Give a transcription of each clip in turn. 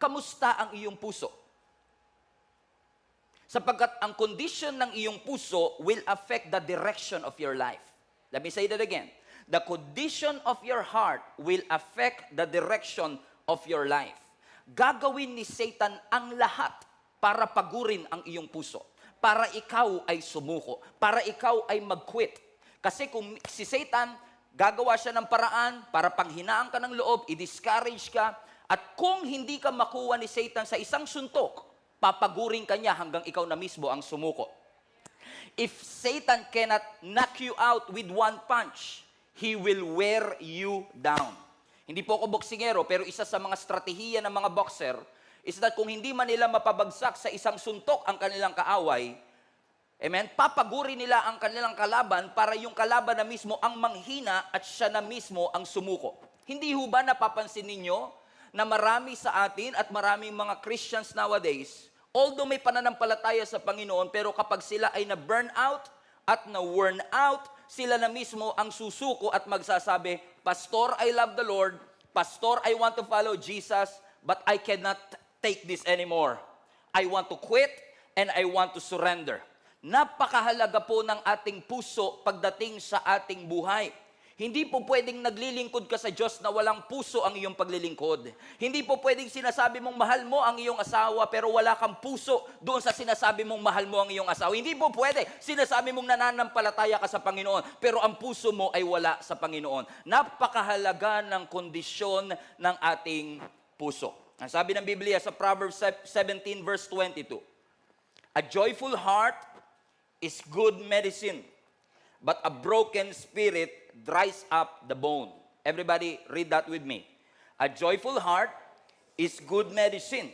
kamusta ang iyong puso? Sapagkat ang condition ng iyong puso will affect the direction of your life. Let me say that again. The condition of your heart will affect the direction of your life. Gagawin ni Satan ang lahat para pagurin ang iyong puso. Para ikaw ay sumuko. Para ikaw ay mag-quit. Kasi kung si Satan, gagawa siya ng paraan para panghinaan ka ng loob, i-discourage ka, at kung hindi ka makuha ni Satan sa isang suntok, papaguring ka niya hanggang ikaw na mismo ang sumuko. If Satan cannot knock you out with one punch, he will wear you down. Hindi po ako boksingero, pero isa sa mga strategiya ng mga boxer is that kung hindi man nila mapabagsak sa isang suntok ang kanilang kaaway, amen, papaguri nila ang kanilang kalaban para yung kalaban na mismo ang manghina at siya na mismo ang sumuko. Hindi ho ba napapansin ninyo na marami sa atin at maraming mga Christians nowadays, although may pananampalataya sa Panginoon, pero kapag sila ay na-burn out at na-worn out, sila na mismo ang susuko at magsasabi, Pastor, I love the Lord. Pastor, I want to follow Jesus, but I cannot take this anymore. I want to quit and I want to surrender. Napakahalaga po ng ating puso pagdating sa ating buhay. Hindi po pwedeng naglilingkod ka sa Diyos na walang puso ang iyong paglilingkod. Hindi po pwedeng sinasabi mong mahal mo ang iyong asawa pero wala kang puso doon sa sinasabi mong mahal mo ang iyong asawa. Hindi po pwede. Sinasabi mong nananampalataya ka sa Panginoon pero ang puso mo ay wala sa Panginoon. Napakahalaga ng kondisyon ng ating puso. Ang sabi ng Biblia sa Proverbs 17 verse 22, a joyful heart is good medicine, but a broken spirit dries up the bone. Everybody read that with me. A joyful heart is good medicine,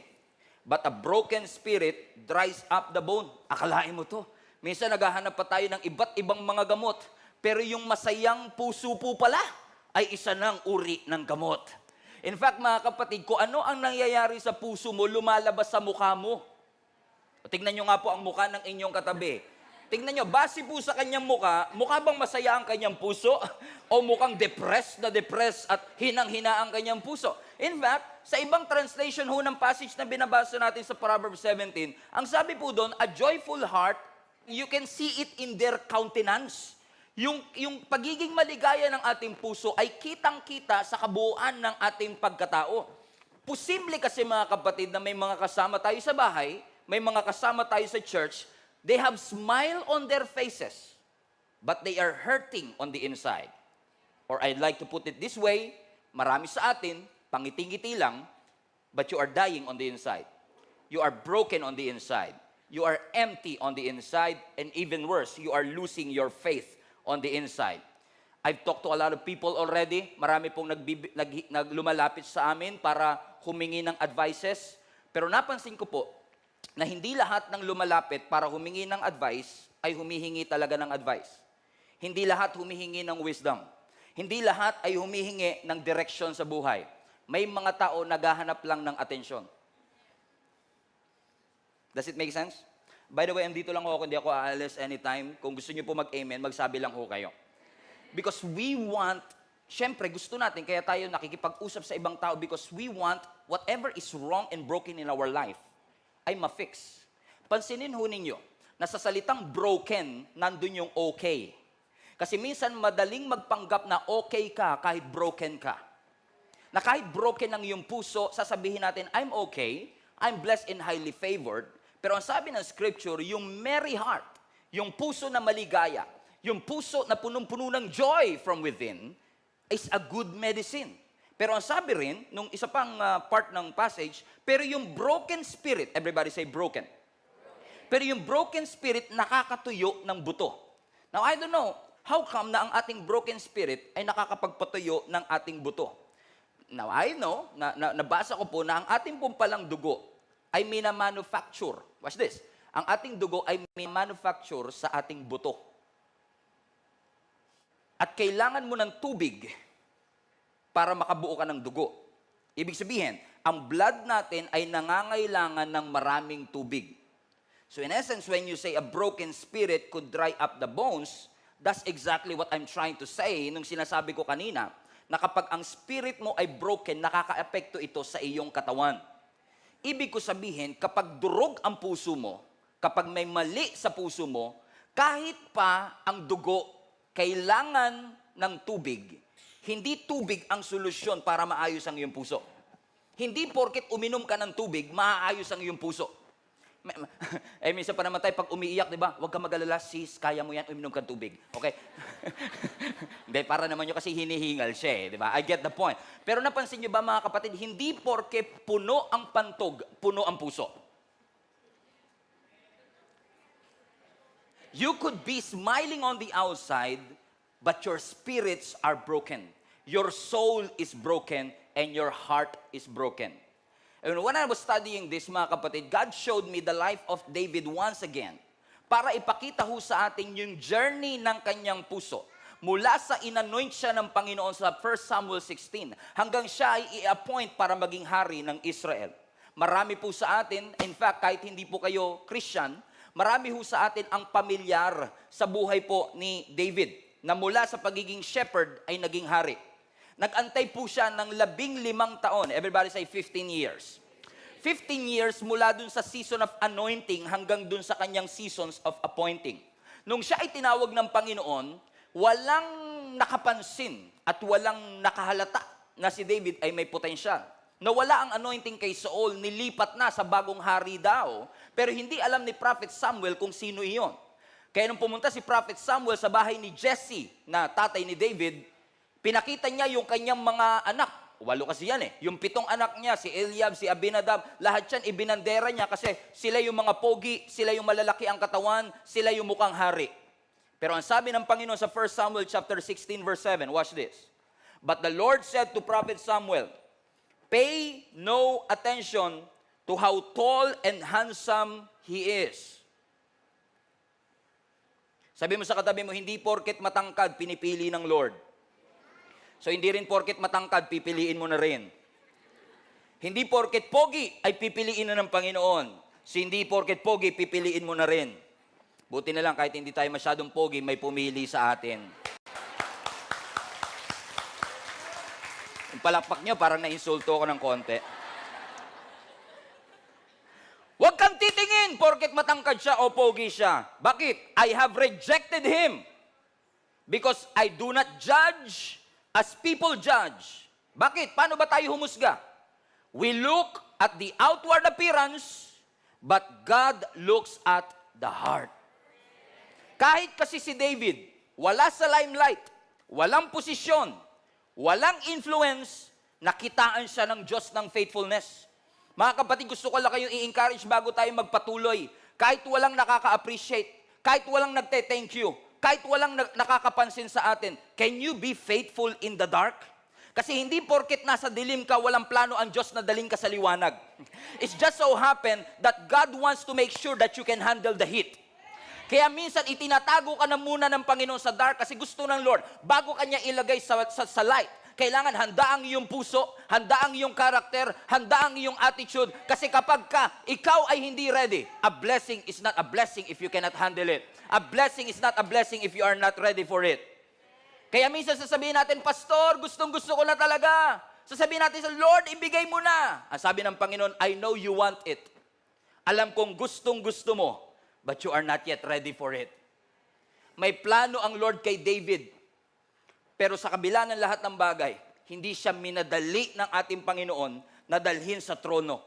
but a broken spirit dries up the bone. Akalain mo to. Minsan naghahanap pa tayo ng iba't ibang mga gamot, pero yung masayang puso po pala ay isa ng uri ng gamot. In fact, mga kapatid, kung ano ang nangyayari sa puso mo, lumalabas sa mukha mo. Tingnan nyo nga po ang mukha ng inyong katabi. Tingnan nyo, base po sa kanyang mukha bang masaya ang kanyang puso? O mukhang depressed at hinang-hina ang kanyang puso? In fact, sa ibang translation ho ng passage na binabasa natin sa Proverbs 17, ang sabi po doon, a joyful heart, you can see it in their countenance. Yung pagiging maligaya ng ating puso ay kitang-kita sa kabuuan ng ating pagkatao. Posible kasi mga kapatid na may mga kasama tayo sa bahay, may mga kasama tayo sa church, they have smile on their faces, but they are hurting on the inside. Or I'd like to put it this way, marami sa atin, pangiti-ngiti lang, but you are dying on the inside. You are broken on the inside. You are empty on the inside, and even worse, you are losing your faith on the inside. I've talked to a lot of people already. Marami pong lumalapit sa amin para humingi ng advices. Pero napansin ko po, na hindi lahat ng lumalapit para humingi ng advice ay humihingi talaga ng advice. Hindi lahat humihingi ng wisdom. Hindi lahat ay humihingi ng direction sa buhay. May mga tao naghahanap lang ng atensyon. Does it make sense? By the way, andito lang ako, hindi ako aalis anytime. Kung gusto niyo po mag-amen, magsabi lang ho kayo. Because we want, syempre gusto natin, kaya tayo nakikipag-usap sa ibang tao because we want whatever is wrong and broken in our life ay ma-fix. Pansinin ho ninyo, na sa salitang broken, nandun yung okay. Kasi minsan madaling magpanggap na okay ka kahit broken ka. Na kahit broken ang iyong puso, sasabihin natin, I'm okay, I'm blessed and highly favored. Pero ang sabi ng scripture, yung merry heart, yung puso na maligaya, yung puso na punong-puno ng joy from within, is a good medicine. Pero ang sabi rin, nung isa pang part ng passage, pero yung broken spirit, everybody say broken. Pero yung broken spirit nakakatuyo ng buto. Now, I don't know, how come na ang ating broken spirit ay nakakapagpatuyo ng ating buto? Now, I know, nabasa ko po na ang ating pong palang dugo ay mina-manufacture. Watch this. Ang ating dugo ay mina-manufacture sa ating buto. At kailangan mo ng tubig para makabuo ka ng dugo. Ibig sabihin, ang blood natin ay nangangailangan ng maraming tubig. So in essence, when you say a broken spirit could dry up the bones, that's exactly what I'm trying to say nung sinasabi ko kanina, na kapag ang spirit mo ay broken, nakaka-epekto ito sa iyong katawan. Ibig ko sabihin, kapag durog ang puso mo, kapag may mali sa puso mo, kahit pa ang dugo kailangan ng tubig, hindi tubig ang solusyon para maayos ang iyong puso. Hindi porket uminom ka ng tubig, maaayos ang iyong puso. Minsan pa naman tayo pag umiiyak, di ba? Huwag ka mag-alala, sis, kaya mo yan, uminom ka ng tubig. Okay? Hindi, para naman yung kasi hinihingal siya eh, di ba? I get the point. Pero napansin nyo ba mga kapatid, hindi porke puno ang pantog, puno ang puso. You could be smiling on the outside, but your spirits are broken. Your soul is broken, and your heart is broken. And when I was studying this, mga kapatid, God showed me the life of David once again para ipakita ho sa atin yung journey ng kanyang puso. Mula sa inanoint siya ng Panginoon sa 1 Samuel 16 hanggang siya ay i-appoint para maging hari ng Israel. Marami po sa atin, in fact, kahit hindi po kayo Christian, marami ho sa atin ang pamilyar sa buhay po ni David na mula sa pagiging shepherd ay naging hari. Nag-antay po siya ng 15 taon. Everybody say 15 years. 15 years mula dun sa season of anointing hanggang dun sa kanyang seasons of appointing. Nung siya ay tinawag ng Panginoon, walang nakapansin at walang nakahalata na si David ay may potensyal. Nawala ang anointing kay Saul, nilipat na sa bagong hari daw, pero hindi alam ni Prophet Samuel kung sino iyon. Kaya nung pumunta si Prophet Samuel sa bahay ni Jesse, na tatay ni David, pinakita niya yung kanyang mga anak. 8 kasi yan eh. Yung 7 anak niya, si Eliab, si Abinadab, lahat yan ibinandera niya kasi sila yung mga pogi, sila yung malalaki ang katawan, sila yung mukhang hari. Pero ang sabi ng Panginoon sa 1 Samuel chapter 16 verse 7, watch this. But the Lord said to Prophet Samuel, pay no attention to how tall and handsome he is. Sabi mo sa katabi mo, hindi porket matangkad, pinipili ng Lord. So, hindi rin porket matangkad, pipiliin mo na rin. Hindi porket pogi, ay pipiliin na ng Panginoon. So, hindi porket pogi, pipiliin mo na rin. Buti na lang, kahit hindi tayo masyadong pogi, may pumili sa atin. Yung palakpak nyo, parang na-insulto ako ng konti. Huwag kang titingin porket matangkad siya o pogi siya. Bakit? I have rejected him. Because I do not judge as people judge. Bakit? Paano ba tayo humusga? We look at the outward appearance, but God looks at the heart. Kahit kasi si David, wala sa limelight, walang posisyon, walang influence, nakitaan siya ng Diyos ng faithfulness. Mga kapatid, gusto ko lang kayong i-encourage bago tayo magpatuloy. Kahit walang nakaka-appreciate, kahit walang nagte-thank you, kahit walang nakakapansin sa atin, can you be faithful in the dark? Kasi hindi porket nasa dilim ka, walang plano ang Diyos na daling ka sa liwanag. It's just so happen that God wants to make sure that you can handle the heat. Kaya minsan itinatago ka na muna ng Panginoon sa dark kasi gusto ng Lord, bago kanya ilagay sa light, kailangan handa ang iyong puso, handa ang iyong karakter, handa ang iyong attitude. Kasi kapag ikaw ay hindi ready, a blessing is not a blessing if you cannot handle it. A blessing is not a blessing if you are not ready for it. Kaya minsan sasabihin natin, Pastor, gustong-gusto ko na talaga. Sasabihin natin sa Lord, ibigay mo na. Ang sabi ng Panginoon, I know you want it. Alam kong gustong-gusto mo, but you are not yet ready for it. May plano ang Lord kay David. Pero sa kabila ng lahat ng bagay, hindi siya minadali ng ating Panginoon na dalhin sa trono.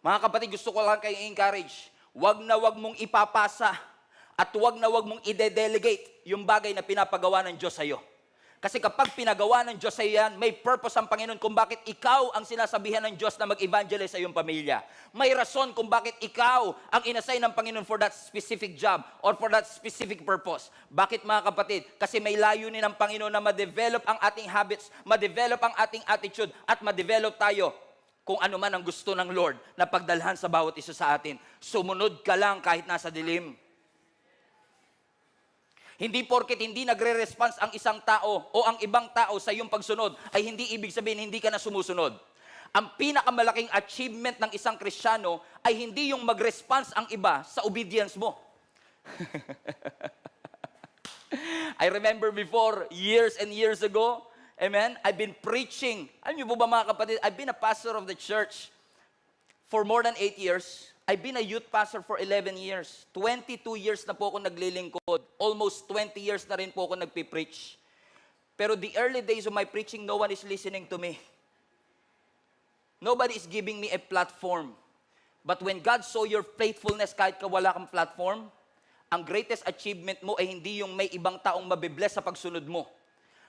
Mga kapatid, gusto ko lang kayo encourage. Wag na wag mong ipapasa at wag na wag mong ide-delegate yung bagay na pinapagawa ng Diyos sa iyo. Kasi kapag pinagawa ng Diyos sa iyo yan, may purpose ang Panginoon kung bakit ikaw ang sinasabihan ng Diyos na mag-evangelize sa iyong pamilya. May rason kung bakit ikaw ang inassign ng Panginoon for that specific job or for that specific purpose. Bakit mga kapatid? Kasi may layunin ng Panginoon na ma-develop ang ating habits, ma-develop ang ating attitude, at ma-develop tayo kung ano man ang gusto ng Lord na pagdalhan sa bawat isa sa atin. Sumunod ka lang kahit nasa dilim. Hindi porket hindi nagre-response ang isang tao o ang ibang tao sa iyong pagsunod ay hindi ibig sabihin hindi ka na sumusunod. Ang pinakamalaking achievement ng isang Kristiyano ay hindi yung mag-response ang iba sa obedience mo. I remember before, years and years ago, amen, I've been preaching. Alam niyo po ba mga kapatid, I've been a pastor of the church for more than 8 years. I've been a youth pastor for 11 years. 22 years na po ako naglilingkod. Almost 20 years na rin po ako nagpipreach. Pero the early days of my preaching, no one is listening to me. Nobody is giving me a platform. But when God saw your faithfulness kahit ka wala kang platform, ang greatest achievement mo ay hindi yung may ibang taong mabibless sa pagsunod mo.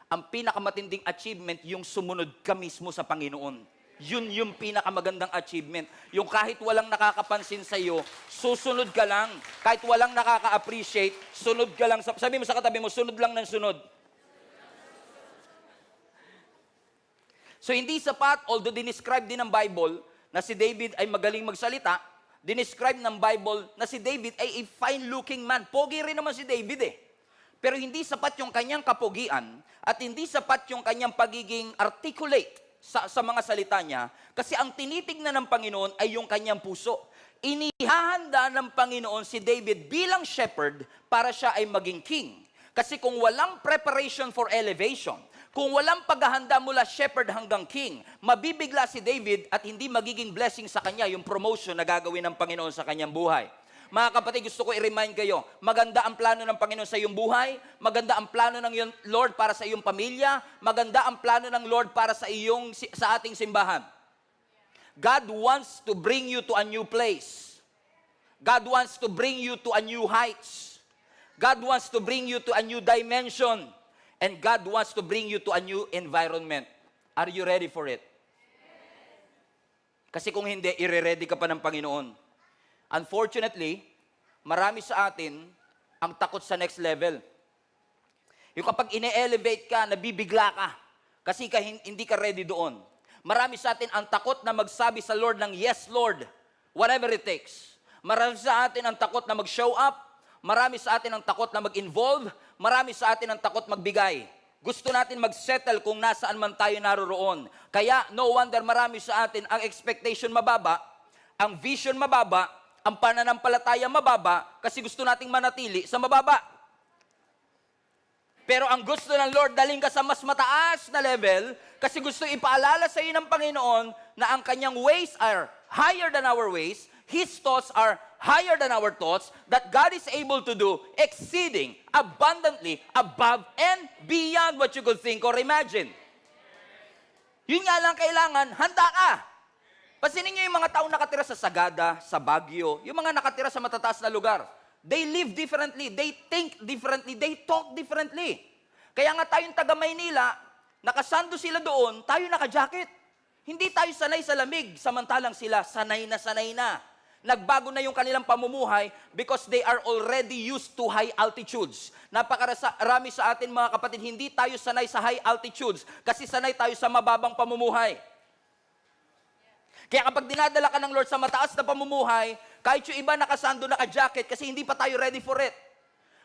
Ang pinakamatinding achievement, yung sumunod ka mismo sa Panginoon. Yun yung pinakamagandang achievement. Yung kahit walang nakakapansin sa'yo, susunod ka lang. Kahit walang nakaka-appreciate, sunod ka lang. Sabi mo sa katabi mo, sunod lang ng sunod. So hindi sapat, although dinescribe din ng Bible na si David ay magaling magsalita, dinescribe ng Bible na si David ay a fine-looking man. Pogi rin naman si David eh. Pero hindi sapat yung kanyang kapogian at hindi sapat yung kanyang pagiging articulate sa mga salita niya kasi ang tinitignan ng Panginoon ay yung kanyang puso. Inihahanda ng Panginoon si David bilang shepherd para siya ay maging king. Kasi kung walang preparation for elevation, kung walang paghahanda mula shepherd hanggang king, mabibigla si David at hindi magiging blessing sa kanya yung promotion na gagawin ng Panginoon sa kanyang buhay. Mga kapatid, gusto ko i-remind kayo, maganda ang plano ng Panginoon sa iyong buhay, maganda ang plano ng iyong Lord para sa iyong pamilya, maganda ang plano ng Lord para sa ating simbahan. God wants to bring you to a new place. God wants to bring you to a new heights. God wants to bring you to a new dimension. And God wants to bring you to a new environment. Are you ready for it? Kasi kung hindi, ire-ready ka pa ng Panginoon. Unfortunately, marami sa atin ang takot sa next level. Yung kapag ine-elevate ka, nabibigla ka. Kasi hindi ka ready doon. Marami sa atin ang takot na magsabi sa Lord ng, yes, Lord, whatever it takes. Marami sa atin ang takot na mag-show up. Marami sa atin ang takot na mag-involve. Marami sa atin ang takot magbigay. Gusto natin mag-settle kung nasaan man tayo naroroon. Kaya, no wonder marami sa atin ang expectation mababa, ang vision mababa, ang pananampalataya mababa, kasi gusto nating manatili sa mababa. Pero ang gusto ng Lord, daling ka sa mas mataas na level, kasi gusto ipaalala sa iyo ng Panginoon na ang kanyang ways are higher than our ways, His thoughts are higher than our thoughts, that God is able to do exceeding, abundantly, above, and beyond what you could think or imagine. Yun nga lang kailangan, handa ka. Pansinin niyo yung mga taong nakatira sa Sagada, sa Baguio, yung mga nakatira sa matataas na lugar. They live differently, they think differently, they talk differently. Kaya nga tayong taga Maynila, nakasando sila doon, tayo naka-jacket. Hindi tayo sanay sa lamig, samantalang sila sanay na sanay na. Nagbago na yung kanilang pamumuhay because they are already used to high altitudes. Napakarami sa atin mga kapatid, hindi tayo sanay sa high altitudes kasi sanay tayo sa mababang pamumuhay. Kaya kapag dinadala ka ng Lord sa mataas na pamumuhay, kahit yung iba nakasando, naka-jacket kasi hindi pa tayo ready for it.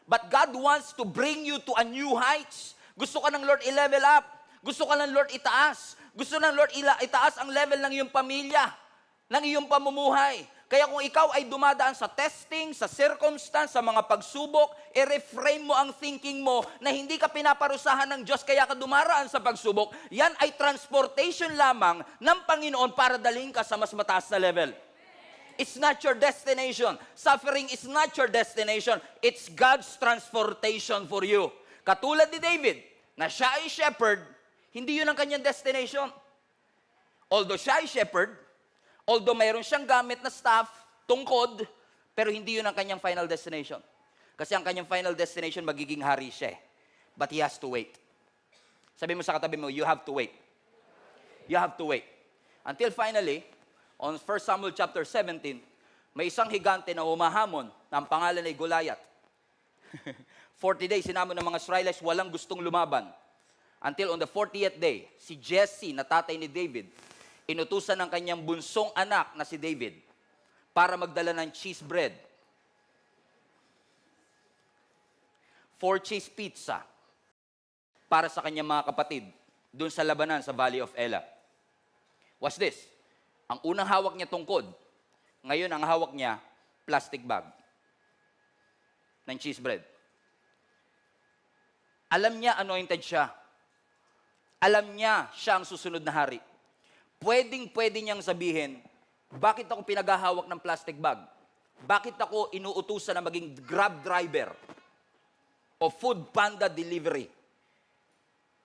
But God wants to bring you to a new heights. Gusto ka ng Lord i-level up. Gusto ka ng Lord itaas. Gusto ng Lord itaas ang level ng iyong pamilya, ng iyong pamumuhay. Kaya kung ikaw ay dumadaan sa testing, sa circumstance, sa mga pagsubok, i-reframe mo ang thinking mo na hindi ka pinaparusahan ng Diyos kaya ka dumaraan sa pagsubok. Yan ay transportation lamang ng Panginoon para dalhin ka sa mas mataas na level. It's not your destination. Suffering is not your destination. It's God's transportation for you. Katulad ni David, na siya ay shepherd, hindi yun ang kanyang destination. Although siya ay shepherd, although mayroon siyang gamit na staff, tungkod, pero hindi yun ang kanyang final destination. Kasi ang kanyang final destination, magiging hari siya. But he has to wait. Sabi mo sa katabi mo, you have to wait. You have to wait. Until finally, on 1 Samuel chapter 17, may isang higante na humahamon na ang pangalan ay Goliath. 40 days, sinamon ng mga Israelites, walang gustong lumaban. Until on the 40th day, si Jesse, na tatay ni David, inutusan ng kanyang bunsong anak na si David para magdala ng cheese bread, 4 cheese pizza para sa kanyang mga kapatid doon sa labanan sa Valley of Elah. Watch this. Ang unang hawak niya tungkod, ngayon ang hawak niya plastic bag ng cheese bread. Alam niya anointed siya. Alam niya siya ang susunod na hari. Pwedeng-pwede niyang sabihin, Bakit ako pinaghahawak ng plastic bag? Bakit ako inuutusan na maging Grab driver o Food Panda delivery?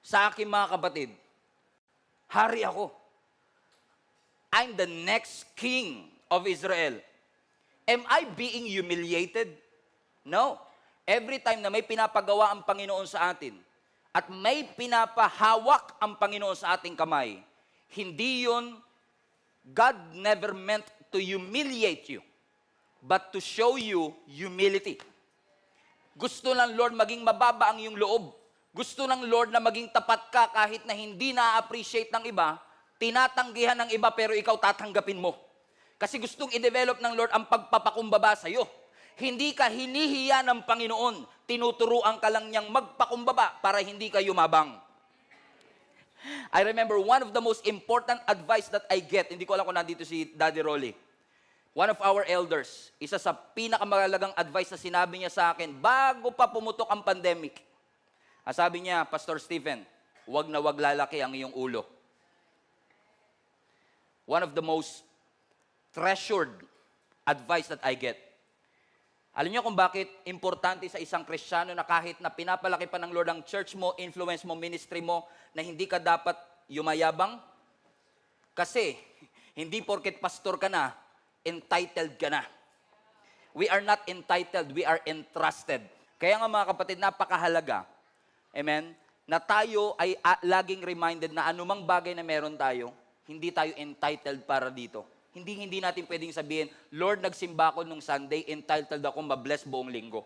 Sa akin mga kapatid, hari ako. I'm the next king of Israel. Am I being humiliated? No. Every time na may pinapagawa ang Panginoon sa atin at may pinapahawak ang Panginoon sa ating kamay, hindi yun, God never meant to humiliate you, but to show you humility. Gusto ng Lord maging mababa ang iyong loob. Gusto ng Lord na maging tapat ka kahit na hindi na-appreciate ng iba, tinatanggihan ng iba pero ikaw tatanggapin mo. Kasi gustong i-develop ng Lord ang pagpapakumbaba sa iyo. Hindi ka hinihiya ng Panginoon, tinuturuan ka lang niyang magpakumbaba para hindi ka yumabang. I remember one of the most important advice that I get, hindi ko alam kung nandito si Daddy Rolly. One of our elders, isa sa pinakamahalagang advice na sinabi niya sa akin bago pa pumutok ang pandemic. Sabi niya, Pastor Stephen, wag na wag lalaki ang iyong ulo. One of the most treasured advice that I get. Alam niyo kung bakit importante sa isang Kristiyano na kahit na pinapalaki pa ng Lord ang church mo, influence mo, ministry mo, na hindi ka dapat yumayabang? Kasi, hindi porket pastor ka na, entitled ka na. We are not entitled, we are entrusted. Kaya nga mga kapatid, napakahalaga, amen, na tayo ay laging reminded na anumang bagay na meron tayo, hindi tayo entitled para dito. Hindi natin pwedeng sabihin, Lord, nagsimba ako nung Sunday, entitled ako ma-bless buong linggo.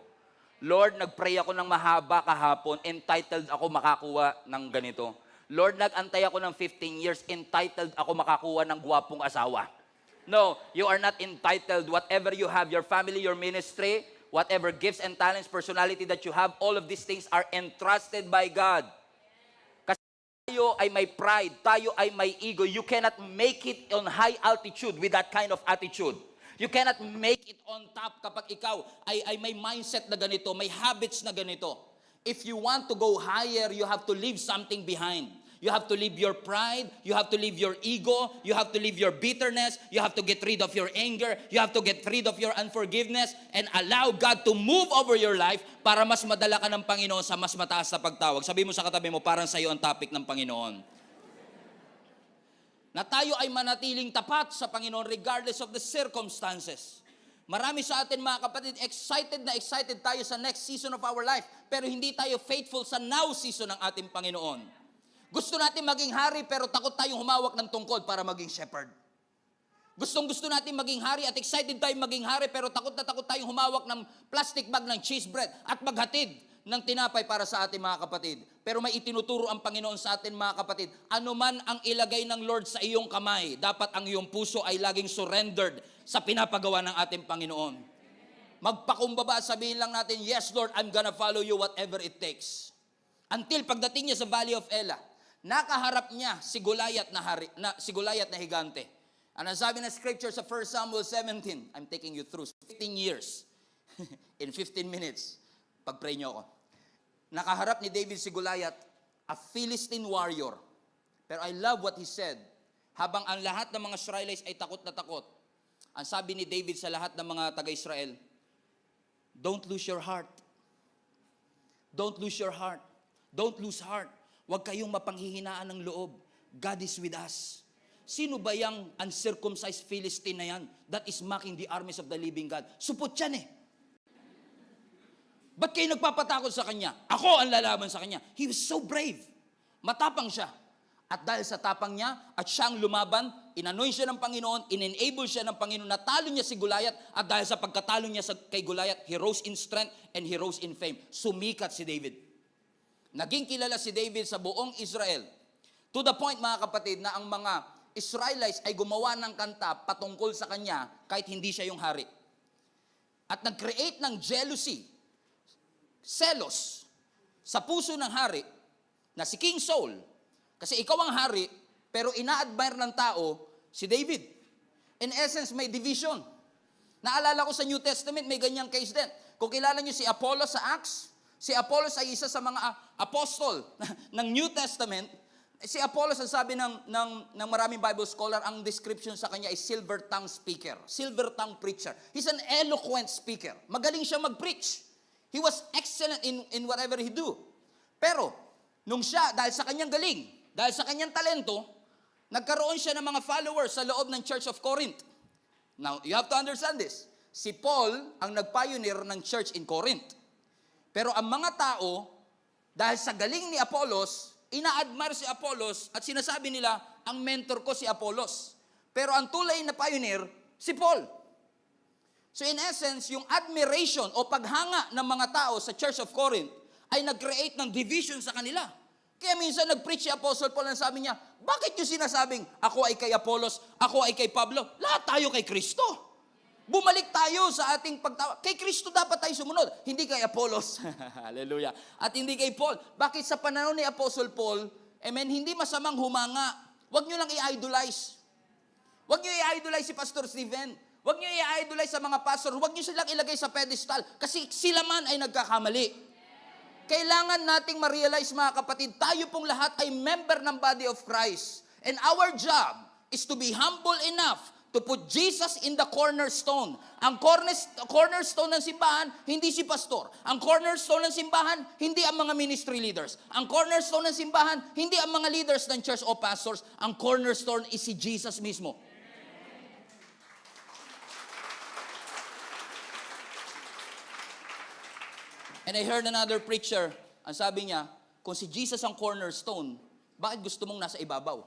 Lord, nagpray ako ng mahaba kahapon, entitled ako makakuha ng ganito. Lord, nag-antay ako ng 15 years, entitled ako makakuha ng gwapong asawa. No, you are not entitled. Whatever you have, your family, your ministry, whatever gifts and talents, personality that you have, all of these things are entrusted by God. Tayo ay may pride, tayo ay may ego. You cannot make it on high altitude with that kind of attitude. You cannot make it on top kapag ikaw ay may mindset na ganito, may habits na ganito. If you want to go higher, you have to leave something behind. You have to leave your pride, you have to leave your ego, you have to leave your bitterness, you have to get rid of your anger, you have to get rid of your unforgiveness, and allow God to move over your life para mas madala ka ng Panginoon sa mas mataas na pagtawag. Sabi mo sa katabi mo, parang sa iyo ang topic ng Panginoon. Na tayo ay manatiling tapat sa Panginoon regardless of the circumstances. Marami sa atin mga kapatid, excited tayo sa next season of our life, pero hindi tayo faithful sa now season ng ating Panginoon. Gusto natin maging hari pero takot tayong humawak ng tungkod para maging shepherd. Gustong-gusto natin maging hari at excited tayong maging hari pero takot na takot tayong humawak ng plastic bag ng cheese bread at maghatid ng tinapay para sa ating mga kapatid. Pero may itinuturo ang Panginoon sa atin mga kapatid, anuman ang ilagay ng Lord sa iyong kamay, dapat ang iyong puso ay laging surrendered sa pinapagawa ng ating Panginoon. Magpakumbaba, sabihin lang natin, yes Lord, I'm gonna follow you whatever it takes. Until pagdating niya sa Valley of Elah, nakaharap niya si Goliath na higante. Ano sabi na scripture sa 1 Samuel 17? I'm taking you through 15 years. In 15 minutes. Pag-pray niyo ako. Nakaharap ni David si Goliath, a Philistine warrior. Pero I love what he said. Habang ang lahat ng mga Israelites ay takot na takot, ang sabi ni David sa lahat ng mga taga-Israel, don't lose your heart. Don't lose your heart. Don't lose heart. Huwag kayong mapanghihinaan ng loob. God is with us. Sino ba yung uncircumcised Philistine na yan that is mocking the armies of the living God? Supot yan eh. Ba't kayo nagpapatakot sa kanya? Ako ang lalaban sa kanya. He was so brave. Matapang siya. At dahil sa tapang niya, at siyang lumaban, inanoy siya ng Panginoon, in-enable siya ng Panginoon, natalo niya si Goliath, at dahil sa pagkatalo niya kay Goliath, he rose in strength and he rose in fame. Sumikat si David. Naging kilala si David sa buong Israel. To the point, mga kapatid, na ang mga Israelites ay gumawa ng kanta patungkol sa kanya kahit hindi siya yung hari. At nag-create ng jealousy, selos, sa puso ng hari na si King Saul. Kasi ikaw ang hari, pero ina-admire ng tao si David. In essence, may division. Naalala ko sa New Testament, may ganyang case din. Kung kilala niyo si Apollos sa Acts, si Apollos ay isa sa mga apostol ng New Testament Si Apollos, ang sabi ng maraming Bible scholar, ang description sa kanya is silver tongue speaker, silver tongue preacher. He's an eloquent speaker. Magaling siya mag-preach. He was excellent in whatever he do. Pero, nung siya, dahil sa kanyang galing, dahil sa kanyang talento, nagkaroon siya ng mga followers sa loob ng Church of Corinth. Now, you have to understand this. Si Paul ang nag-pioneer ng church in Corinth. Pero ang mga tao, dahil sa galing ni Apollos, ina-admire si Apollos at sinasabi nila, ang mentor ko si Apollos. Pero ang tulay na pioneer, si Paul. So in essence, yung admiration o paghanga ng mga tao sa Church of Corinth ay nag-create ng division sa kanila. Kaya minsan nag-preach si Apostle Paul and sabi niya, bakit yung sinasabing, ako ay kay Apollos, ako ay kay Pablo, lahat tayo kay Kristo. Bumalik tayo sa ating pagtawa. Kay Kristo dapat tayo sumunod, hindi kay Apollos. Hallelujah. At hindi kay Paul. Bakit sa panahon ni Apostle Paul, amen, hindi masamang humanga. Huwag nyo lang i-idolize. Huwag nyo i-idolize si Pastor Stephen. Huwag nyo i-idolize sa mga pastor. Huwag nyo silang ilagay sa pedestal. Kasi sila man ay nagkakamali. Kailangan nating ma-realize, mga kapatid, tayo pong lahat ay member ng body of Christ. And our job is to be humble enough to put Jesus in the cornerstone. Ang cornerstone ng simbahan, hindi si pastor. Ang cornerstone ng simbahan, hindi ang mga ministry leaders. Ang cornerstone ng simbahan, hindi ang mga leaders ng church o pastors. Ang cornerstone is si Jesus mismo. And I heard another preacher, ang sabi niya, kung si Jesus ang cornerstone, bakit gusto mong nasa ibabaw?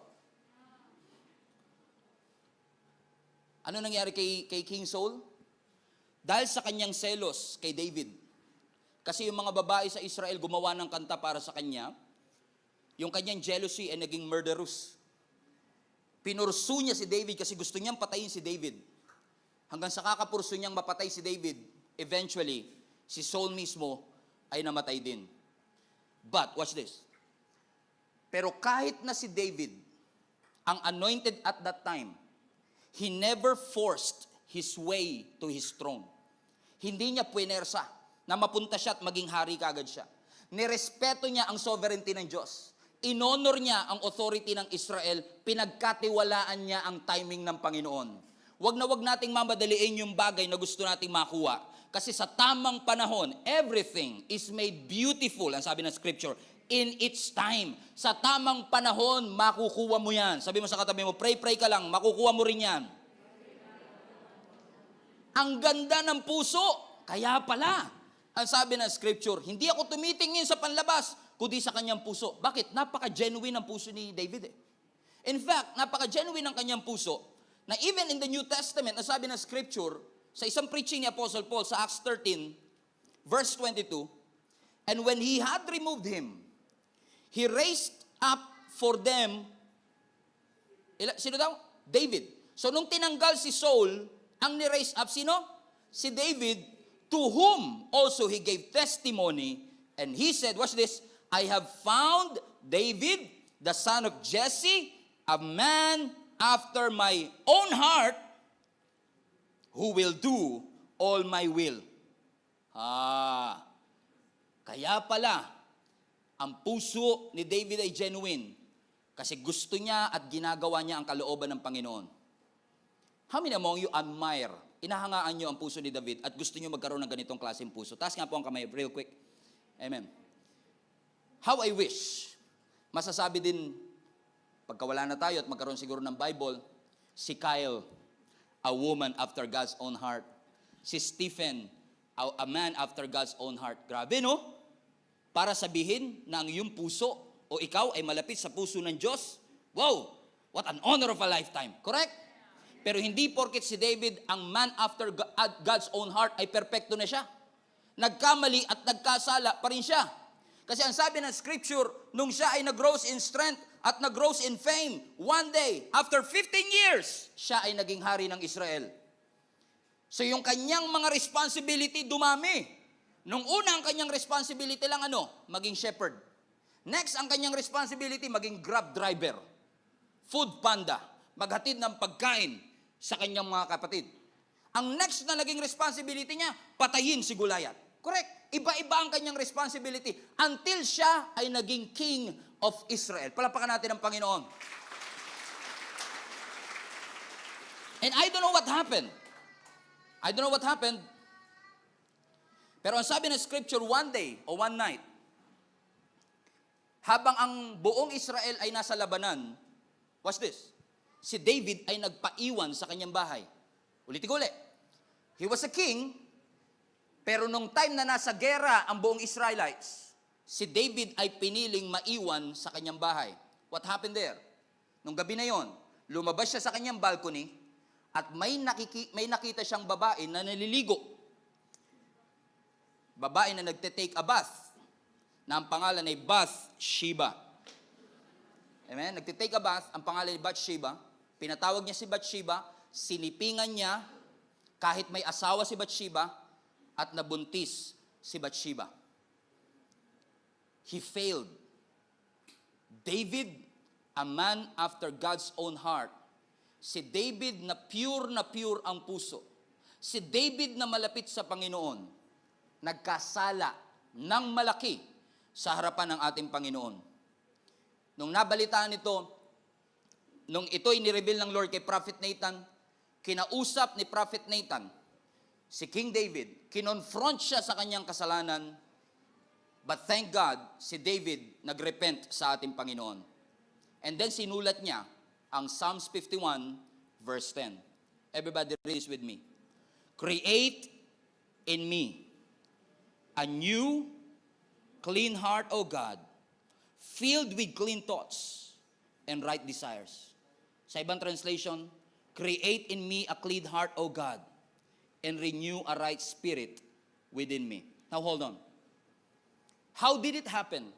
Ano nangyari kay King Saul? Dahil sa kanyang selos kay David. Kasi yung mga babae sa Israel gumawa ng kanta para sa kanya, yung kanyang jealousy ay naging murderous. Pinursu niya si David kasi gusto niyang patayin si David. Hanggang sa kakapurso niyang mapatay si David, eventually, si Saul mismo ay namatay din. But, watch this. Pero kahit na si David, ang anointed at that time, he never forced his way to his throne. Hindi niya puwersa na mapunta siya at maging hari kagad siya. Nirespeto niya ang sovereignty ng Diyos. Inonor niya ang authority ng Israel. Pinagkatiwalaan niya ang timing ng Panginoon. Wag nating mamadaliin yung bagay na gusto nating makuha. Kasi sa tamang panahon, everything is made beautiful, ang sabi ng Scripture, in its time. Sa tamang panahon, makukuha mo yan. Sabi mo sa katabi mo, pray ka lang, makukuha mo rin yan. Ang ganda ng puso, kaya pala. Ang sabi ng Scripture, hindi ako tumitingin sa panlabas, kundi sa kanyang puso. Bakit? Napaka-genuine ang puso ni David eh. In fact, napaka-genuine ang kanyang puso, na even in the New Testament, ang sabi ng Scripture, sa isang preaching ni Apostle Paul sa Acts 13, verse 22, and when he had removed him, he raised up for them, sino daw? David. So nung tinanggal si Saul, ang ni-raise up, sino? Si David, to whom also he gave testimony, and he said, watch this, I have found David, the son of Jesse, a man after my own heart, who will do all my will. Kaya pala, ang puso ni David ay genuine kasi gusto niya at ginagawa niya ang kalooban ng Panginoon. How many among you admire, inahangaan niyo ang puso ni David at gusto niyo magkaroon ng ganitong klaseng puso? Taas nga po ang kamay, real quick. Amen. How I wish, masasabi din, pagkawala na tayo at magkaroon siguro ng Bible, si Kyle, a woman after God's own heart. Si Stephen, a man after God's own heart. Grabe, no? Para sabihin na ang iyong puso o ikaw ay malapit sa puso ng Diyos. Wow! What an honor of a lifetime. Correct? Pero hindi porket si David ang man after God's own heart ay perpekto na siya. Nagkamali at nagkasala pa rin siya. Kasi ang sabi ng Scripture, nung siya ay nag-grows in strength at nag-grows in fame, one day, after 15 years, siya ay naging hari ng Israel. So yung kanyang mga responsibility dumami. Nung una, ang kanyang responsibility lang maging shepherd. Next, ang kanyang responsibility, maging grab driver. Food panda. Maghatid ng pagkain sa kanyang mga kapatid. Ang next na naging responsibility niya, patayin si Goliath. Correct? Iba-iba ang kanyang responsibility until siya ay naging king of Israel. Palapakan natin ang Panginoon. And I don't know what happened. Pero ang sabi ng scripture, one day o one night, habang ang buong Israel ay nasa labanan, watch this, si David ay nagpaiwan sa kanyang bahay. Ulitin ko ulit. He was a king, pero nung time na nasa gera ang buong Israelites, si David ay piniling maiwan sa kanyang bahay. What happened there? Nung gabi na yon, lumabas siya sa kanyang balcony at may nakita siyang babae na naliligo. Babae na nagte-take a bath, na ang pangalan ay Bathsheba. Amen? Nagte-take a bath, ang pangalan ay Bathsheba. Pinatawag niya si Bathsheba, sinipingan niya kahit may asawa si Bathsheba at nabuntis si Bathsheba. He failed. David, a man after God's own heart. Si David na pure ang puso. Si David na malapit sa Panginoon, nagkasala ng malaki sa harapan ng ating Panginoon. Nung nabalitaan ito, nung ito'y nireveal ng Lord kay Prophet Nathan, kinausap ni Prophet Nathan si King David, kinonfront siya sa kanyang kasalanan, but thank God, si David nagrepent sa ating Panginoon. And then sinulat niya ang Psalms 51 verse 10. Everybody read this with me. Create in me a new clean heart, O God, filled with clean thoughts and right desires. Sa ibang translation, create in me a clean heart, O God, and renew a right spirit within me. Now hold on. How did it happen?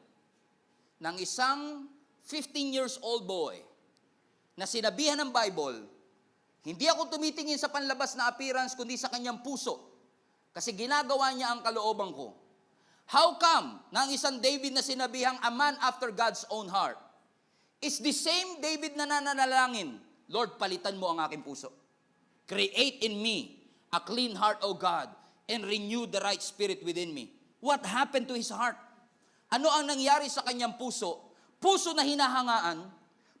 Nang isang 15 years old boy na sinabihan ng Bible, hindi ako tumitingin sa panlabas na appearance kundi sa kanyang puso kasi ginagawa niya ang kalooban ko. How come na ang isang David na sinabihang a man after God's own heart is the same David na nananalangin, Lord, palitan mo ang aking puso. Create in me a clean heart, O God, and renew the right spirit within me. What happened to his heart? Ano ang nangyari sa kanyang puso? Puso na hinahangaan,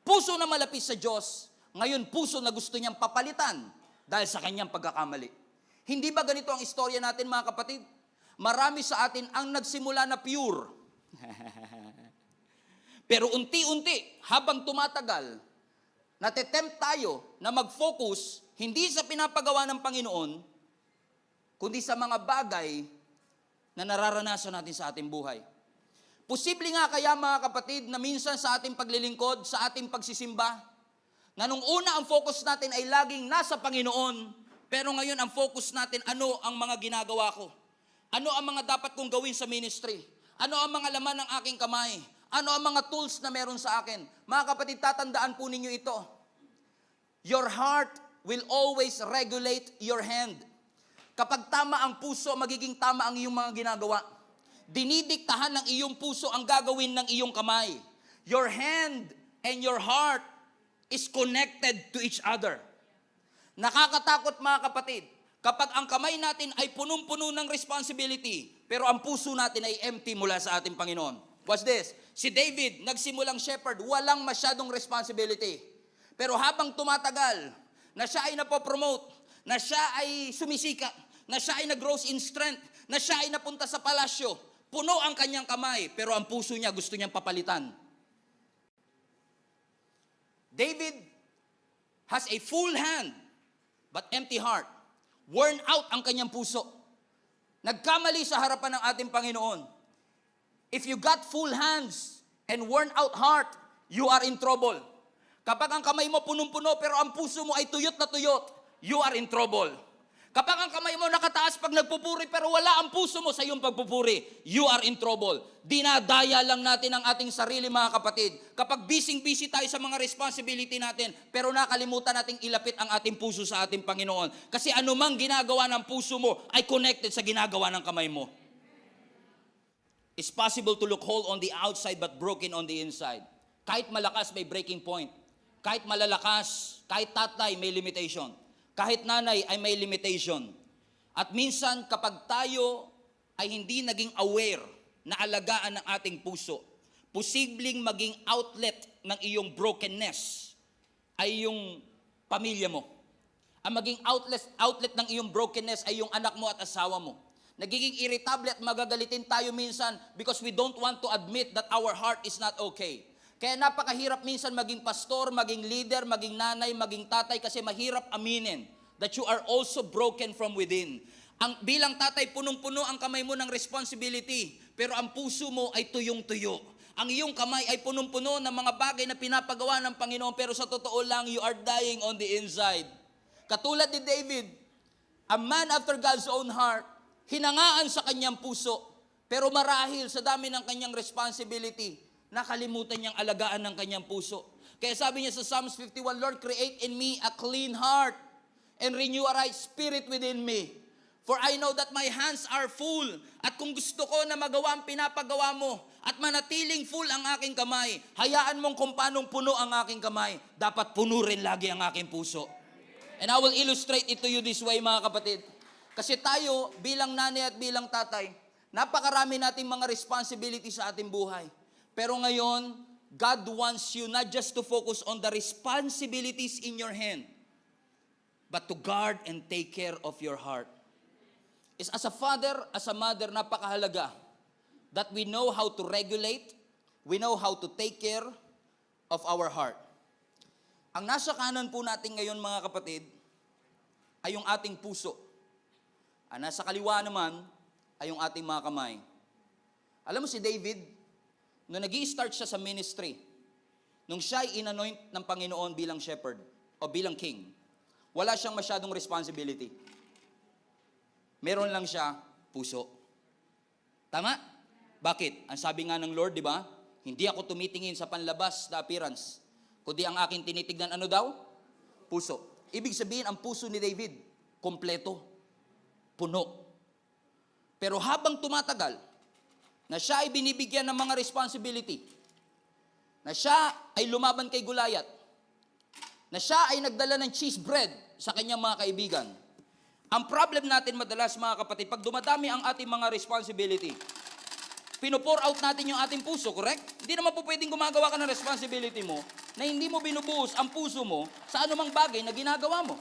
puso na malapit sa Diyos, ngayon puso na gusto niyang papalitan dahil sa kanyang pagkakamali. Hindi ba ganito ang istorya natin, mga kapatid? Marami sa atin ang nagsimula na pure. Pero unti-unti, habang tumatagal, natitempt tayo na mag-focus hindi sa pinapagawa ng Panginoon, kundi sa mga bagay na nararanasan natin sa ating buhay. Posible nga kaya, mga kapatid, na minsan sa ating paglilingkod, sa ating pagsisimba, na nung una ang focus natin ay laging nasa Panginoon, pero ngayon ang focus natin, ano ang mga ginagawa ko? Ano ang mga dapat kong gawin sa ministry? Ano ang mga laman ng aking kamay? Ano ang mga tools na meron sa akin? Mga kapatid, tatandaan po ninyo ito. Your heart will always regulate your hand. Kapag tama ang puso, magiging tama ang iyong mga ginagawa. Dinidiktahan ng iyong puso ang gagawin ng iyong kamay. Your hand and your heart is connected to each other. Nakakatakot, mga kapatid, kapag ang kamay natin ay punong-puno ng responsibility, pero ang puso natin ay empty mula sa ating Panginoon. Watch this. Si David, nagsimulang shepherd, walang masyadong responsibility. Pero habang tumatagal, na siya ay napopromote, na siya ay sumisikat, na siya ay nag-grows in strength, na siya ay napunta sa palasyo, puno ang kanyang kamay, pero ang puso niya gusto niyang papalitan. David has a full hand, but empty heart. Worn out ang kanyang puso. Nagkamali sa harapan ng ating Panginoon. If you got full hands and worn out heart, you are in trouble. Kapag ang kamay mo punong-puno pero ang puso mo ay tuyot na tuyot, you are in trouble. Kapag ang kamay mo nakataas pag nagpupuri pero wala ang puso mo sa iyong pagpupuri, you are in trouble. Dinadaya lang natin ang ating sarili, mga kapatid. Kapag busy tayo sa mga responsibility natin, pero nakalimutan nating ilapit ang ating puso sa ating Panginoon. Kasi anumang ginagawa ng puso mo ay connected sa ginagawa ng kamay mo. It's possible to look whole on the outside but broken on the inside. Kahit malakas, may breaking point. Kahit malalakas, kahit tatay, may limitation. Kahit nanay ay may limitation. At minsan kapag tayo ay hindi naging aware na alagaan ng ating puso, posibleng maging outlet ng iyong brokenness ay yung pamilya mo. Ang maging outlet ng iyong brokenness ay yung anak mo at asawa mo. Nagiging irritable at magagalitin tayo minsan because we don't want to admit that our heart is not okay. Kaya napakahirap minsan maging pastor, maging leader, maging nanay, maging tatay kasi mahirap aminin that you are also broken from within. Bilang tatay, punong-puno ang kamay mo ng responsibility, pero ang puso mo ay tuyong-tuyo. Ang iyong kamay ay punong-puno ng mga bagay na pinapagawa ng Panginoon, pero sa totoo lang, you are dying on the inside. Katulad ni David, a man after God's own heart, hinangaan sa kanyang puso, pero marahil sa dami ng kanyang responsibility, nakalimutan niyang alagaan ng kanyang puso. Kaya sabi niya sa Psalms 51, Lord, create in me a clean heart and renew a right spirit within me. For I know that my hands are full. At kung gusto ko na magawa ang pinapagawa mo at manatiling full ang aking kamay, hayaan mong kung paanong puno ang aking kamay, dapat puno rin lagi ang aking puso. And I will illustrate it to you this way, mga kapatid. Kasi tayo, bilang nanay at bilang tatay, napakarami nating mga responsibility sa ating buhay. Pero ngayon, God wants you not just to focus on the responsibilities in your hand, but to guard and take care of your heart. Is as a father, as a mother, napakahalaga that we know how to regulate, we know how to take care of our heart. Ang nasa kanan po natin ngayon, mga kapatid, ay yung ating puso. Ang nasa kaliwa naman ay yung ating mga kamay. Alam mo si David, nung nag-i-start siya sa ministry, nung siya ay inanoint ng Panginoon bilang shepherd o bilang king, wala siyang masyadong responsibility. Meron lang siya puso. Tama? Bakit? Ang sabi nga ng Lord, di ba? Hindi ako tumitingin sa panlabas na appearance, kundi ang aking tinitignan ano daw? Puso. Ibig sabihin, ang puso ni David, kompleto, puno. Pero habang tumatagal, na siya ay binibigyan ng mga responsibility, na siya ay lumaban kay Goliath, na siya ay nagdala ng cheese bread sa kanyang mga kaibigan. Ang problem natin madalas, mga kapatid, pag dumadami ang ating mga responsibility, pino-pour out natin yung ating puso, correct? Hindi naman po pwedeng gumagawa ka ng responsibility mo na hindi mo binubuhos ang puso mo sa anumang bagay na ginagawa mo.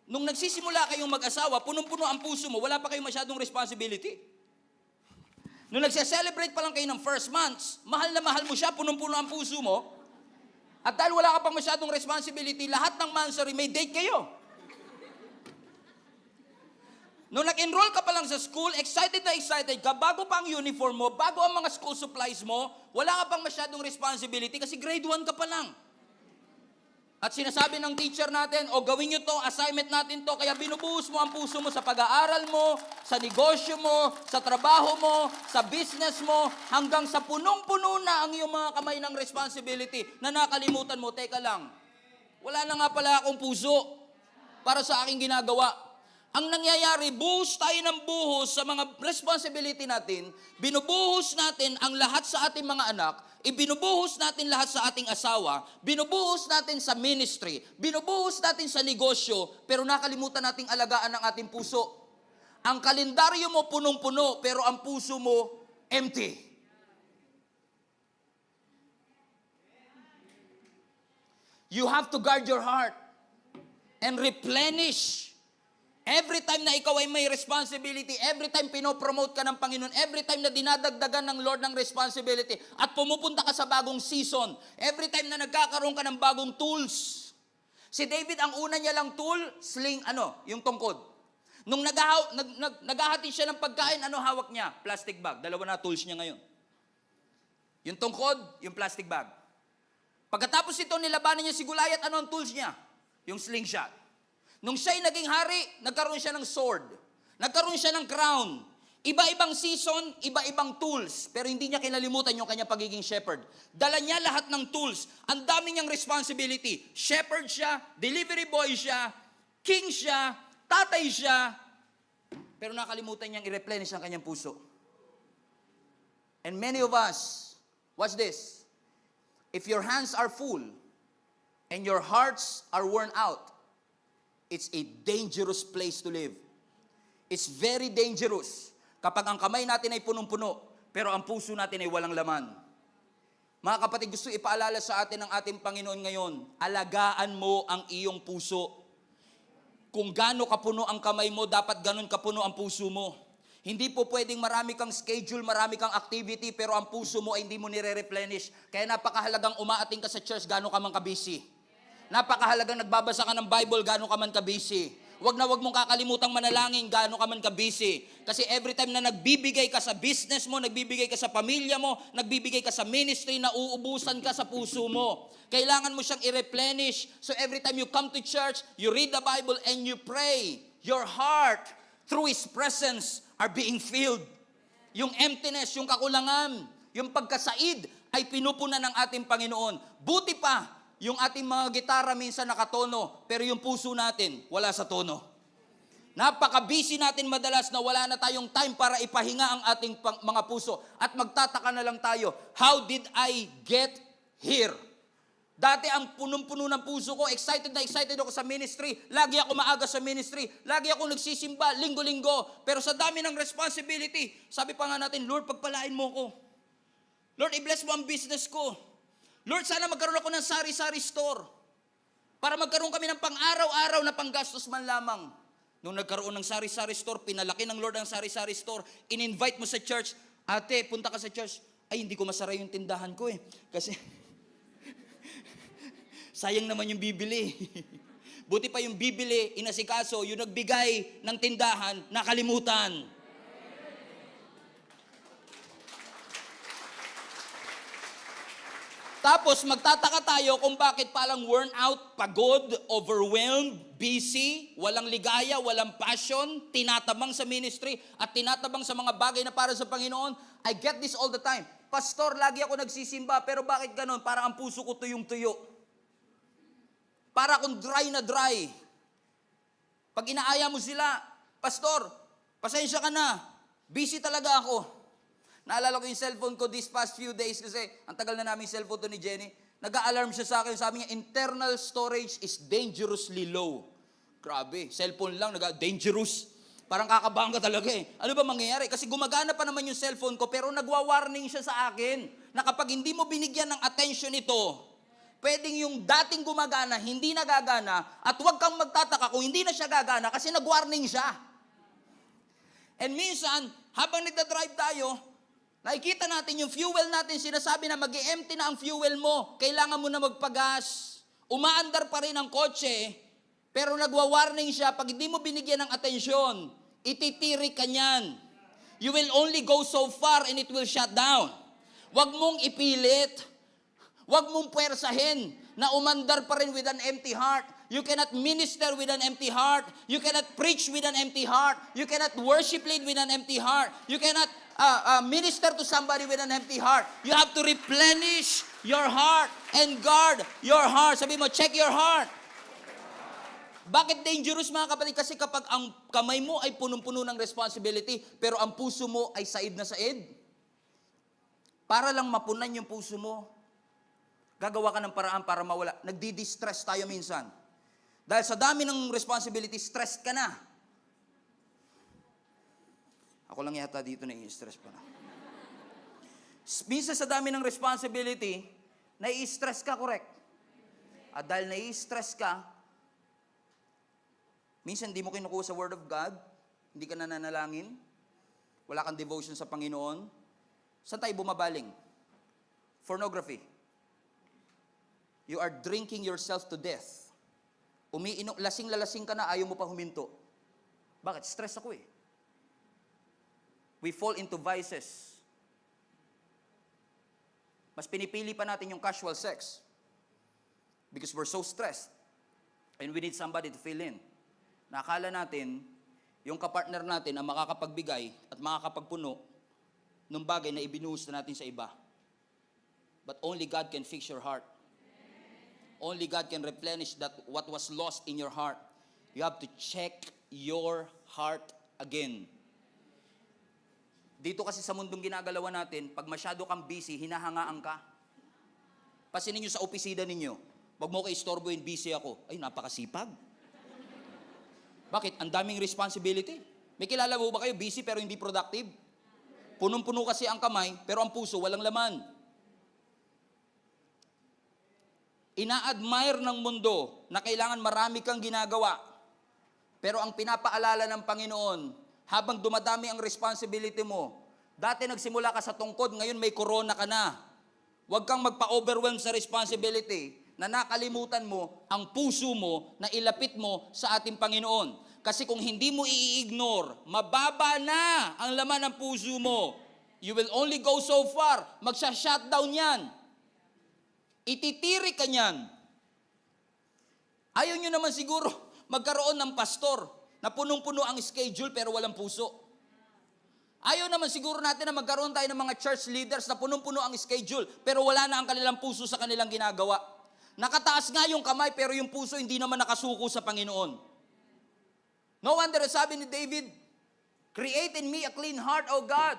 Nung nagsisimula kayong mag-asawa, punong-puno ang puso mo, wala pa kayong masyadong responsibility. Nung nagse-celebrate pa lang kayo ng first months, mahal na mahal mo siya, punong-puno ang puso mo, at dahil wala ka pang masyadong responsibility, lahat ng monthsary may date kayo. Nung nag-enroll ka pa lang sa school, excited na excited ka, bago pa ang uniform mo, bago ang mga school supplies mo, wala ka pang masyadong responsibility kasi grade 1 ka pa lang. At sinasabi ng teacher natin, o gawin nyo to, assignment natin to, kaya binubuhos mo ang puso mo sa pag-aaral mo, sa negosyo mo, sa trabaho mo, sa business mo, hanggang sa punong-puno na ang iyong mga kamay ng responsibility na nakalimutan mo, teka lang, wala na nga pala akong puso para sa aking ginagawa. Ang nangyayari, buhos tayo ng buhos sa mga responsibility natin, binubuhos natin ang lahat sa ating mga anak, ibinubuhos natin lahat sa ating asawa, binubuhos natin sa ministry, binubuhos natin sa negosyo, pero nakalimutan nating alagaan ang ating puso. Ang kalendaryo mo punong-puno, pero ang puso mo empty. You have to guard your heart and replenish. Every time na ikaw ay may responsibility, every time pinopromote ka ng Panginoon, every time na dinadagdagan ng Lord ng responsibility, at pumupunta ka sa bagong season, every time na nagkakaroon ka ng bagong tools. Si David, ang una niya lang tool, sling, yung tungkod. Nung naghahati siya ng pagkain, hawak niya? Plastic bag. Dalawa na tools niya ngayon. Yung tungkod, yung plastic bag. Pagkatapos ito, nilabanan niya si Goliath, ano ang tools niya? Yung slingshot. Nung siya'y naging hari, nagkaroon siya ng sword. Nagkaroon siya ng crown. Iba-ibang season, iba-ibang tools. Pero hindi niya kinalimutan yung kanyang pagiging shepherd. Dala niya lahat ng tools. Ang dami niyang responsibility. Shepherd siya, delivery boy siya, king siya, tatay siya. Pero nakalimutan niyang i-replenish ang kanyang puso. And many of us, watch this. If your hands are full and your hearts are worn out, it's a dangerous place to live. It's very dangerous kapag ang kamay natin ay punong-puno, pero ang puso natin ay walang laman. Mga kapatid, gusto ipaalala sa atin ng ating Panginoon ngayon, alagaan mo ang iyong puso. Kung gaano kapuno ang kamay mo, dapat ganun kapuno ang puso mo. Hindi po pwedeng marami kang schedule, marami kang activity, pero ang puso mo ay hindi mo nire-replenish. Kaya napakahalagang umaating ka sa church, gaano ka man ka-busy. Napakahalagang nagbabasa ka ng Bible, gaano ka man ka-busy. Wag mong kakalimutang manalangin, gaano ka man ka-busy. Kasi every time na nagbibigay ka sa business mo, nagbibigay ka sa pamilya mo, nagbibigay ka sa ministry, nauubusan ka sa puso mo. Kailangan mo siyang i-replenish. So every time you come to church, you read the Bible and you pray, your heart, through His presence, are being filled. Yung emptiness, yung kakulangan, yung pagkasaid, ay pinupunan ng ating Panginoon. Buti pa, yung ating mga gitara minsan nakatono, pero yung puso natin, wala sa tono. Napaka-busy natin madalas na wala na tayong time para ipahinga ang ating mga puso. At magtataka na lang tayo, how did I get here? Dati ang punong-puno ng puso ko, excited na excited ako sa ministry. Lagi ako maaga sa ministry. Lagi ako nagsisimba, linggo-linggo. Pero sa dami ng responsibility, sabi pa nga natin, Lord, pagpalain mo ko. Lord, i-bless mo ang business ko. Lord, sana magkaroon ako ng sari-sari store para magkaroon kami ng pang-araw-araw na panggastos man lamang. Nung nagkaroon ng sari-sari store, pinalaki ng Lord ang sari-sari store, in-invite mo sa church, ate, punta ka sa church, ay hindi ko masara yung tindahan ko kasi sayang naman yung bibili. Buti pa yung bibili, inasikaso, yung nagbigay ng tindahan, nakalimutan. Tapos magtataka tayo kung bakit palang worn out, pagod, overwhelmed, busy, walang ligaya, walang passion, tinatabang sa ministry at tinatabang sa mga bagay na para sa Panginoon. I get this all the time. Pastor, lagi ako nagsisimba, pero bakit ganon? Para ang puso ko tuyong-tuyo. Para akong dry na dry. Pag inaaya mo sila, Pastor, pasensya ka na, busy talaga ako. Naalala ko yung cellphone ko this past few days kasi ang tagal na namin cellphone to ni Jenny. Nag-a-alarm siya sa akin. Sabi niya, internal storage is dangerously low. Grabe, cellphone lang, dangerous. Parang kakabahan ka talaga Ano ba mangyayari? Kasi gumagana pa naman yung cellphone ko pero nagwa-warning siya sa akin na kapag hindi mo binigyan ng attention ito, pwedeng yung dating gumagana, hindi nagagana at huwag kang magtataka kung hindi na siya gagana kasi nag-warning siya. And minsan, habang nagda-drive tayo, nakikita natin yung fuel natin, sinasabi na mag-empty na ang fuel mo. Kailangan mo na magpagas. Umaandar pa rin ang kotse, pero nagwa-warning siya, pag hindi mo binigyan ng atensyon, ititirik ka niyan. You will only go so far and it will shut down. Huwag mong ipilit. Huwag mong puwersahin na umandar pa rin with an empty heart. You cannot minister with an empty heart. You cannot preach with an empty heart. You cannot worship lead with an empty heart. You cannot minister to somebody with an empty heart. You have to replenish your heart and guard your heart. Sabi mo, check your heart. Bakit dangerous mga kapatid? Kasi kapag ang kamay mo ay punong-puno ng responsibility, pero ang puso mo ay said na said, para lang mapunan yung puso mo, gagawa ka ng paraan para mawala. Nagdi-distress tayo minsan. Dahil sa dami ng responsibility, stress ka na. Ako lang yata dito na i-stress pa na. Minsan sa dami ng responsibility, nai-stress ka, correct? At dahil nai-stress ka, minsan hindi mo kinukuha sa Word of God, hindi ka nananalangin, wala kang devotion sa Panginoon, saan tayo bumabaling? Pornography. You are drinking yourself to death. Lasing-lalasing ka na, ayaw mo pa huminto. Bakit? Stress ako We fall into vices. Mas pinipili pa natin yung casual sex. Because we're so stressed. And we need somebody to fill in. Nakala natin, yung kapartner natin ang makakapagbigay at makakapagpuno ng bagay na ibinuhos na natin sa iba. But only God can fix your heart. Only God can replenish that what was lost in your heart. You have to check your heart again. Dito kasi sa mundong ginagalawan natin, pag masyado kang busy, hinahangaan ka. Pasinin nyo sa opisina ninyo, wag mo kayo istorbohin, busy ako. Ay, napakasipag. Bakit? Ang daming responsibility. May kilala mo ba kayo, busy pero hindi productive? Punong-puno kasi ang kamay, pero ang puso walang laman. ina-admire ng mundo na kailangan marami kang ginagawa. Pero ang pinapaalala ng Panginoon, habang dumadami ang responsibility mo, dati nagsimula ka sa tungkod, ngayon may corona ka na. Huwag kang magpa-overwhelm sa responsibility na nakalimutan mo ang puso mo na ilapit mo sa ating Panginoon. Kasi kung hindi mo i-ignore, mababa na ang laman ng puso mo. You will only go so far. Magsha-shutdown yan. Ititiri ka niyan. Ayaw nyo naman siguro magkaroon ng pastor na punong-puno ang schedule pero walang puso. Ayaw naman siguro natin na magkaroon tayo ng mga church leaders na punong-puno ang schedule pero wala na ang kanilang puso sa kanilang ginagawa. Nakataas nga yung kamay pero yung puso hindi naman nakasuko sa Panginoon. No wonder sabi ni David, "Create in me a clean heart, O God,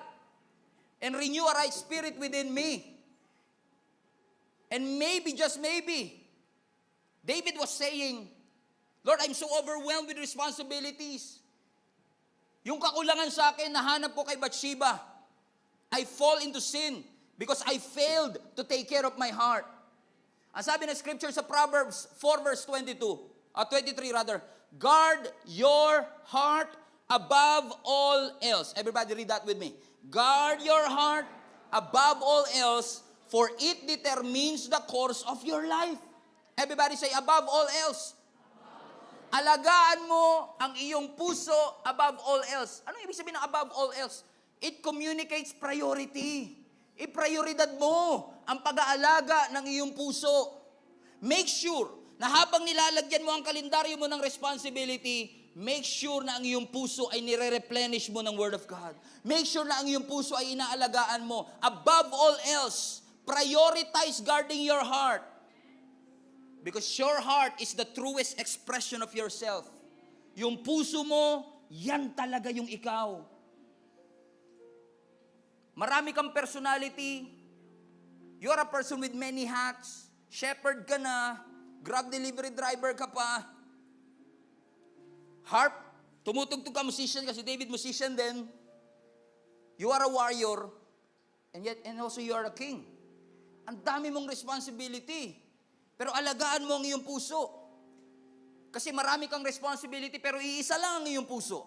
and renew a right spirit within me." And maybe, just maybe, David was saying, "Lord, I'm so overwhelmed with responsibilities. Yung kakulangan sa akin, nahanap ko kay Bathsheba. I fall into sin because I failed to take care of my heart." Ang sabi ng scripture sa Proverbs 4 verse 23 rather, "Guard your heart above all else." Everybody read that with me. Guard your heart above all else, for it determines the course of your life. Everybody say, above all else. Alagaan mo ang iyong puso above all else. Ano ibig sabihin ng above all else? It communicates priority. Iprioridad mo ang pag-aalaga ng iyong puso. Make sure na habang nilalagyan mo ang kalendaryo mo ng responsibility, make sure na ang iyong puso ay nire-replenish mo ng Word of God. Make sure na ang iyong puso ay inaalagaan mo. Above all else, prioritize guarding your heart. Because your heart is the truest expression of yourself. Yung puso mo, yan talaga yung ikaw. Marami kang personality. You're a person with many hats. Shepherd ka na. Grab delivery driver ka pa. Harp, tumutugtog ka, musician ka. Si David, musician din. You are a warrior. And also you are a king. Ang dami mong responsibility. Pero alagaan mo ang iyong puso. Kasi marami kang responsibility pero iisa lang ang iyong puso.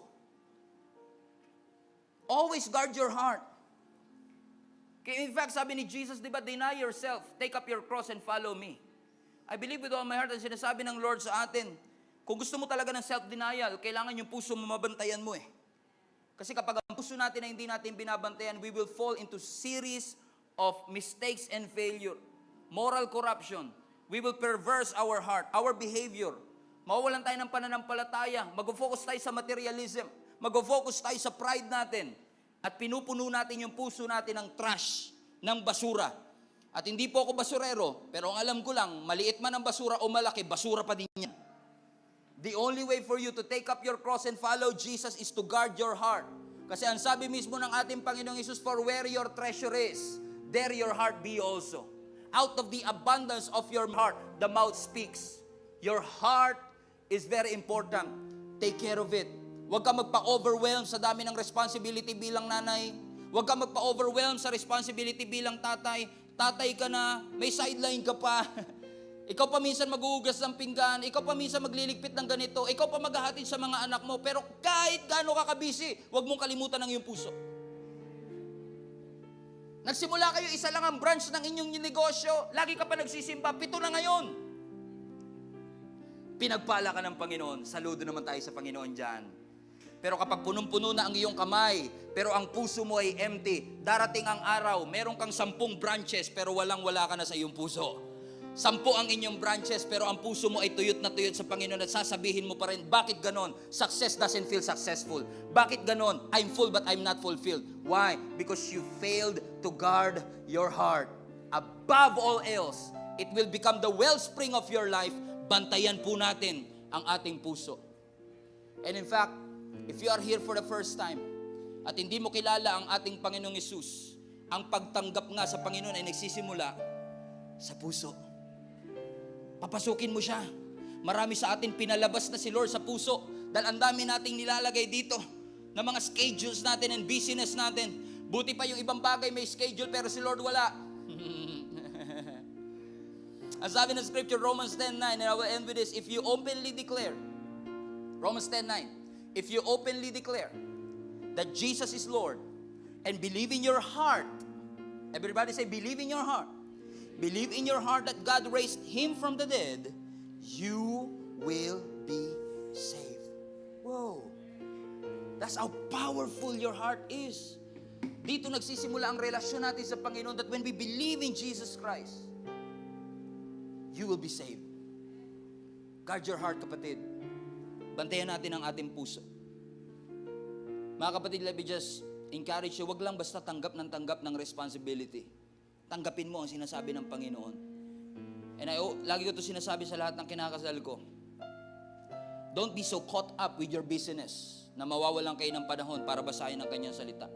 Always guard your heart. Kaya in fact, sabi ni Jesus, di ba, deny yourself, take up your cross and follow me. I believe with all my heart ang sinasabi ng Lord sa atin, kung gusto mo talaga ng self-denial, kailangan yung puso mo mabantayan mo eh. Kasi kapag ang puso natin na hindi natin binabantayan, we will fall into series of mistakes and failure. Moral corruption. We will perverse our heart, our behavior. Mawawalan tayo ng pananampalataya. Mag-focus tayo sa materialism. Mag-focus tayo sa pride natin. At pinupuno natin yung puso natin ng trash, ng basura. At hindi po ako basurero, pero ang alam ko lang, maliit man ang basura o malaki, basura pa din yan. The only way for you to take up your cross and follow Jesus is to guard your heart. Kasi ang sabi mismo ng ating Panginoong Hesus, "For where your treasure is, there your heart be also." Out of the abundance of your heart, the mouth speaks. Your heart is very important. Take care of it. Huwag ka magpa-overwhelm sa dami ng responsibility bilang nanay. Huwag ka magpa-overwhelm sa responsibility bilang tatay. Tatay ka na, may sideline ka pa. Ikaw pa minsan maghuhugas ng pinggan. Ikaw pa minsan magliligpit ng ganito. Ikaw pa maghahatid sa mga anak mo. Pero kahit gaano ka kabisi, huwag mong kalimutan ang iyong puso. Nagsimula kayo, isa lang ang branch ng inyong negosyo. Lagi ka pa nagsisimba, 7 na ngayon. Pinagpala ka ng Panginoon. Saludo naman tayo sa Panginoon dyan. Pero kapag punong-puno na ang iyong kamay, pero ang puso mo ay empty, darating ang araw, meron kang 10 branches, pero walang-wala ka na sa iyong puso. 10 ang inyong branches, pero ang puso mo ay tuyot na tuyot sa Panginoon at sasabihin mo pa rin, bakit ganon? Success doesn't feel successful. Bakit ganon? I'm full but I'm not fulfilled. Why? Because you failed to guard your heart. Above all else, it will become the wellspring of your life. Bantayan po natin ang ating puso. And in fact, if you are here for the first time at hindi mo kilala ang ating Panginoong Hesus, ang pagtanggap nga sa Panginoon ay nagsisimula sa puso. Papasukin mo siya. Marami sa atin pinalabas na si Lord sa puso dahil ang dami nating nilalagay dito na mga schedules natin and busyness natin. Buti pa yung ibang bagay may schedule pero si Lord wala. Ang sabi ng scripture, Romans 10:9, and I will end with this, if you openly declare, Romans 10:9, if you openly declare that Jesus is Lord and believe in your heart, everybody say, believe in your heart. Believe in your heart that God raised Him from the dead, you will be saved. Whoa. That's how powerful your heart is. Dito nagsisimula ang relasyon natin sa Panginoon, that when we believe in Jesus Christ, you will be saved. Guard your heart, kapatid. Bantayan natin ang ating puso. Mga kapatid, let me just encourage you, wag lang basta tanggap ng responsibility. Tanggapin mo ang sinasabi ng Panginoon. And lagi ko ito sinasabi sa lahat ng kinakasal ko. Don't be so caught up with your business na mawawalan kayo ng panahon para basahin ang kanyang salita.